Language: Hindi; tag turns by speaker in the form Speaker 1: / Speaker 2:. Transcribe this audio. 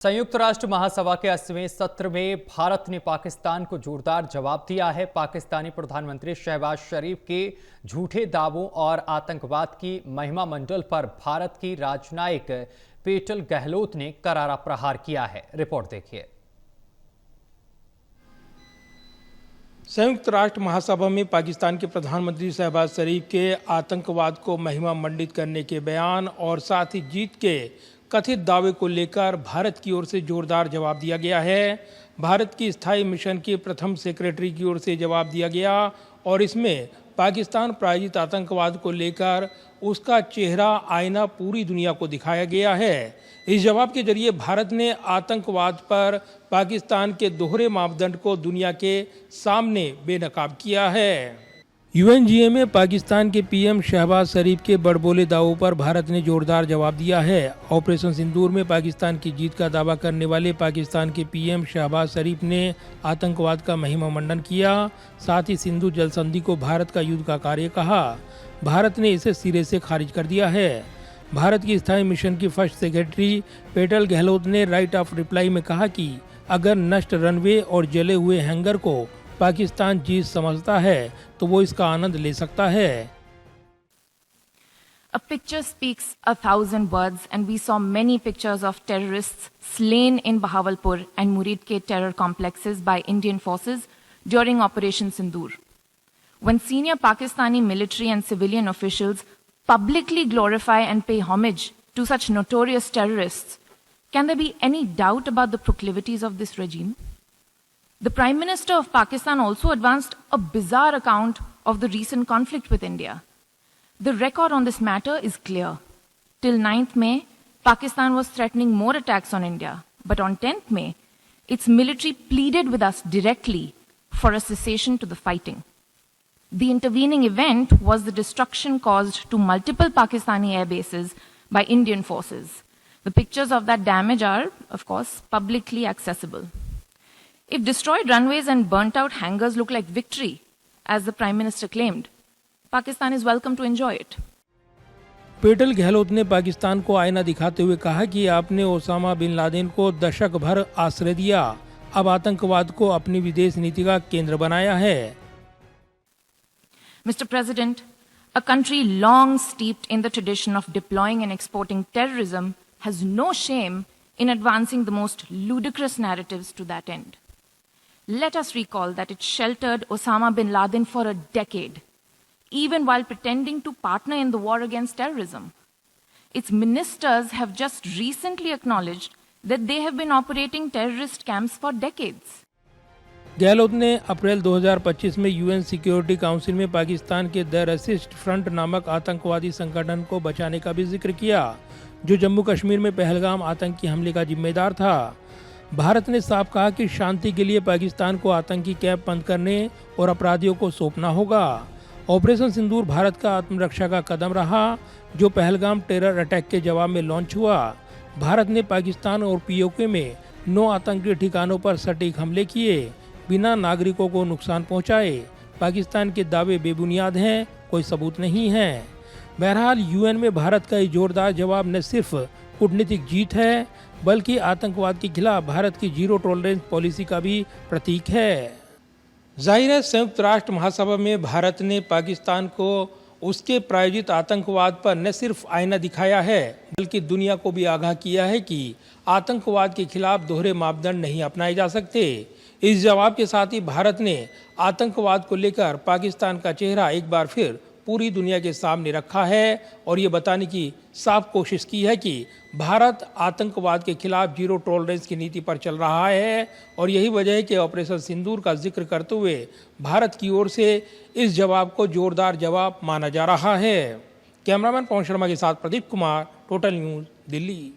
Speaker 1: संयुक्त राष्ट्र महासभा के 80वें सत्र में भारत ने पाकिस्तान को जोरदार जवाब दिया है। पाकिस्तानी प्रधानमंत्री शहबाज शरीफ के झूठे दावों और आतंकवाद की महिमा मंडल पर भारत की राजनयिक पेटल गहलोत ने करारा प्रहार किया है। रिपोर्ट देखिए।
Speaker 2: संयुक्त राष्ट्र महासभा में पाकिस्तान के प्रधानमंत्री शहबाज शरीफ के आतंकवाद को महिमा मंडित करने के बयान और साथ ही जीत के कथित दावे को लेकर भारत की ओर से जोरदार जवाब दिया गया है। भारत की स्थायी मिशन के प्रथम सेक्रेटरी की ओर से जवाब दिया गया और इसमें पाकिस्तान प्रायोजित आतंकवाद को लेकर उसका चेहरा आईना पूरी दुनिया को दिखाया गया है। इस जवाब के जरिए भारत ने आतंकवाद पर पाकिस्तान के दोहरे मापदंड को दुनिया के सामने बेनकाब किया है। यूएनजीए में पाकिस्तान के पीएम शहबाज शरीफ के बड़बोले दावों पर भारत ने जोरदार जवाब दिया है। ऑपरेशन सिंदूर में पाकिस्तान की जीत का दावा करने वाले पाकिस्तान के पीएम शहबाज शरीफ ने आतंकवाद का महिमा मंडन किया। साथ ही सिंधु जल संधि को भारत का युद्ध का कार्य कहा। भारत ने इसे सिरे से खारिज कर दिया है। भारत की स्थायी मिशन की फर्स्ट सेक्रेटरी पेटल गहलोत ने राइट ऑफ रिप्लाई में कहा कि अगर नष्ट रनवे और जले हुए हैंगर को पाकिस्तान जीत समझता है तो वो इसका आनंद ले सकता है।
Speaker 3: A picture speaks 1,000 words, and we saw many pictures of terrorists slain in Bahawalpur and Murid ke terror complexes by Indian forces during Operation Sindoor. When senior Pakistani military and civilian officials publicly glorify and pay homage to such notorious terrorists, can there be any doubt about the proclivities of this regime? The Prime Minister of Pakistan also advanced a bizarre account of the recent conflict with India. The record on this matter is clear. Till 9th May, Pakistan was threatening more attacks on India. But on 10th May, its military pleaded with us directly for a cessation to the fighting. The intervening event was the destruction caused to multiple Pakistani air bases by Indian forces. The pictures of that damage are, of course, publicly accessible. If destroyed runways and burnt out hangars look like victory, as the Prime Minister claimed, Pakistan is welcome to enjoy it.
Speaker 2: Petal Gehlot ने पाकिस्तान को आईना दिखाते हुए कहा कि आपने ओसामा बिन लादेन को दशक भर आश्रय दिया, अब आतंकवाद को अपनी विदेश नीति का केंद्र बनाया है।
Speaker 3: Mr. President, a country long steeped in the tradition of deploying and exporting terrorism has no shame in advancing the most ludicrous narratives to that end. Let us recall that it sheltered Osama bin Laden for a decade, even while pretending to partner in the war against terrorism. Its ministers have just recently acknowledged that they have been operating terrorist camps for decades.
Speaker 2: Gehlot ने अप्रैल 2025 में यूएन सिक्योरिटी काउंसिल में पाकिस्तान के द रेसिस्ट फ्रंट नामक आतंकवादी संगठन को बचाने का भी जिक्र किया, जो जम्मू कश्मीर में पहलगाम आतंकी हमले का जिम्मेदार था। भारत ने साफ कहा कि शांति के लिए पाकिस्तान को आतंकी कैंप बंद करने और अपराधियों को सौंपना होगा। ऑपरेशन सिंदूर भारत का आत्मरक्षा का कदम रहा, जो पहलगाम टेरर अटैक के जवाब में लॉन्च हुआ। भारत ने पाकिस्तान और पीओके में 9 आतंकी ठिकानों पर सटीक हमले किए, बिना नागरिकों को नुकसान पहुंचाए। पाकिस्तान के दावे बेबुनियाद हैं, कोई सबूत नहीं है। बहरहाल यूएन में भारत का ये जोरदार जवाब न सिर्फ कूटनीतिक जीत है, बल्कि आतंकवाद के खिलाफ भारत की जीरो टॉलरेंस पॉलिसी का भी प्रतीक है। जाहिर है, संयुक्त राष्ट्र महासभा में भारत ने पाकिस्तान को उसके प्रायोजित आतंकवाद पर न सिर्फ आईना दिखाया है, बल्कि दुनिया को भी आगाह किया है कि आतंकवाद के खिलाफ दोहरे मापदंड नहीं अपनाए जा सकते। इस जवाब के साथ ही भारत ने आतंकवाद को लेकर पाकिस्तान का चेहरा एक बार फिर पूरी दुनिया के सामने रखा है और ये बताने की साफ कोशिश की है कि भारत आतंकवाद के खिलाफ जीरो टॉलरेंस की नीति पर चल रहा है। और यही वजह है कि ऑपरेशन सिंदूर का जिक्र करते हुए भारत की ओर से इस जवाब को जोरदार जवाब माना जा रहा है। कैमरामैन पवन शर्मा के साथ प्रदीप कुमार, टोटल न्यूज़, दिल्ली।